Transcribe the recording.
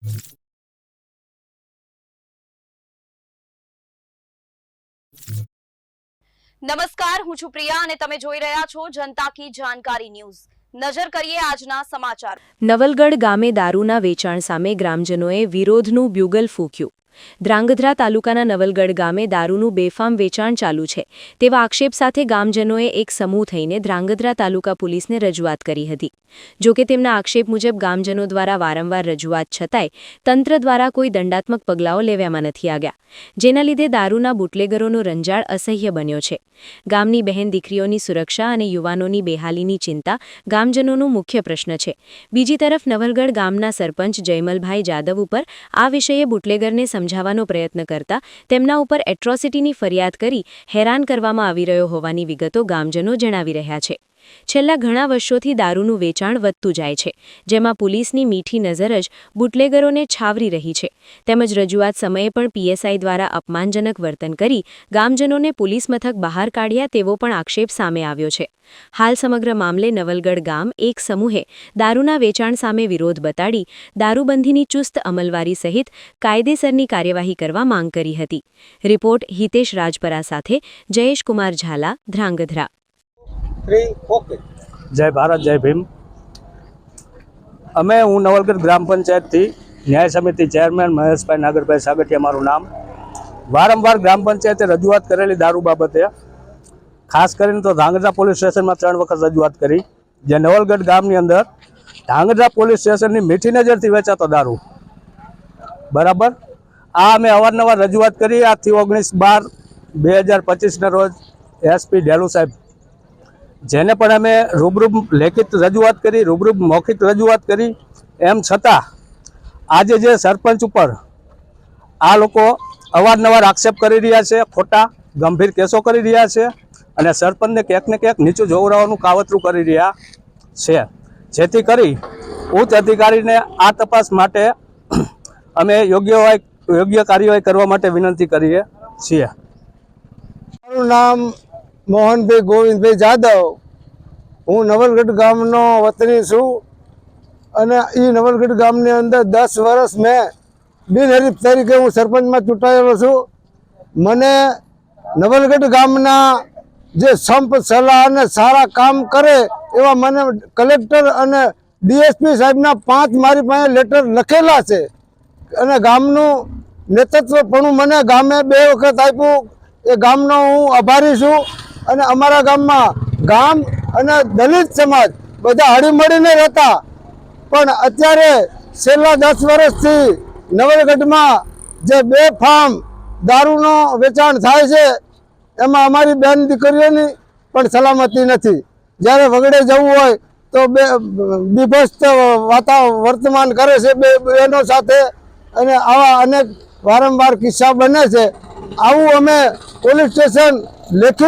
નમસ્કાર, હું છું પ્રિયા અને તમે જોઈ રહ્યા છો જનતા કી જાણકારી ન્યૂઝ। નજર કરીએ આજના સમાચાર। નવલગઢ ગામે દારૂના વેચાણ સામે ગ્રામજનોએ વિરોધનું બ્યુગલ ફૂંક્યું। ધ્રાંગધ્રા તાલુકાના નવલગઢ ગામે દારૂનું બેફામ વેચાણ ચાલુ છે તેવા આક્ષેપ સાથે ગામજનોએ એક સમૂહ થઈને ધ્રાંગધ્રા તાલુકા પોલીસને રજૂઆત કરી હતી। જો કે તેમના આક્ષેપ મુજબ ગામજનો દ્વારા વારંવાર રજૂઆત છતાંય તંત્ર દ્વારા કોઈ દંડાત્મક પગલાઓ લેવામાં નથી આવ્યા, જેના લીધે દારૂના બુટલેગરોનો રંજાડ અસહ્ય બન્યો છે। ગામની બહેન દીકરીઓની સુરક્ષા અને યુવાનોની બેહાલીની ચિંતા ગામજનોનું મુખ્ય પ્રશ્ન છે। બીજી તરફ નવલગઢ ગામના સરપંચ જયમલભાઈ જાદવ ઉપર આ વિષયે બુટલેગરને સમજાવવાનો પ્રયત્ન કરતા તેમના ઉપર એટ્રોસિટીની ફરિયાદ કરી હેરાન કરવામાં આવી રહ્યો હોવાની વિગતો ગામજનો જણાવી રહ્યા છે। છેલ્લા ઘણા વર્ષોથી દારૂનું વેચાણ વધતું જાય છે, જેમાં પોલીસની મીઠી નજર જ બુટલેગરોને છાવરી રહી છે, તેમજ રજૂઆત સમયે પણ પીએસઆઈ દ્વારા અપમાનજનક વર્તન કરી ગામજનોને પોલીસ મથક બહાર કાઢ્યા તેવો પણ આક્ષેપ સામે આવ્યો છે। હાલ સમગ્ર મામલે નવલગઢ ગામ એક સમૂહે દારૂના વેચાણ સામે વિરોધ બતાડી દારૂબંધીની ચુસ્ત અમલવારી સહિત કાયદેસરની કાર્યવાહી કરવા માંગ કરી હતી। રિપોર્ટ હિતેશ રાજપરા સાથે જયેશ કુમાર ઝાલા, ધ્રાંગધ્રા। जय भारत जय भीम। अमे हूँ नवलगढ़ ग्राम पंचायत थी न्याय समिति चेरमेन महेश भाई नागरभाई सागठिया मारू नाम। वारंवार ग्राम पंचायते रजूआत करेली दारू बाबते, खास करीने तो धांगध्रा पोलीस स्टेशन में 3 वखत रजूआत करी, जे नवलगढ़ गामनी अंदर धांगध्रा पोलीस स्टेशन ની મીઠી નજરથી વેચાતો दारू बराबर। आ अमे अवारनवार रजूआत करी। आजथी 19/12/2025 रोज एसपी ढेलू साहेब जेने पण अमे रूबरूब लेखित रजूआत करी, रूबरूब मौखिक रजूआत करी, एम छतां आजे जे सरपंच उपर आ लोको अवारनवार आक्षेप करी रह्या छे, खोटा गंभीर केसो करी रह्या छे अने सरपंचने क्यांक ने क्यांक नीचुं जोवराववानुं कावतरुं करी रह्या छे, जेथी करी उच्च अधिकारीने आ तपास माटे अमे योग्य कार्यवाही करवा माटे विनंती करीए छीए। मारुं नाम मोहनभाई गोविंदभाई जादव। हूँ नवलगढ़ गामनो वतनी छूँ अने ई नवलगढ़ गामनी अंदर 10 वर्ष में बिनहरीफ तरीके हूँ सरपंच में चूंटायेलो छूँ। मने नवलगढ़ गामना जे संप सलाह अने सारा काम करे एवा मने कलेक्टर अने डीएसपी साहेबना 5 मारी पासे लेटर लखेला छे अने गामनु नेतृत्व पण मने गामे 2 वखत आप्युं। ए गामनो हूँ आभारी छूं अने अमारा गाममां गाम अने दलित समाज बधा हळीमळीने रहता, पण अत्यारे छेल्ला 10 वर्षथी नवलगढ़मां जे बेफाम दारूनो वेचाण थाय छे एमां अमारी बेन दीकरीओनी पण सलामती नथी। ज्यारे वगड़े जवुं होय तो बीभत्स वर्तमान करे छे बेनो साथे अने आवा अनेक वारंवार किस्सा बने छे। आवुं अमे पोलीस स्टेशन लेखित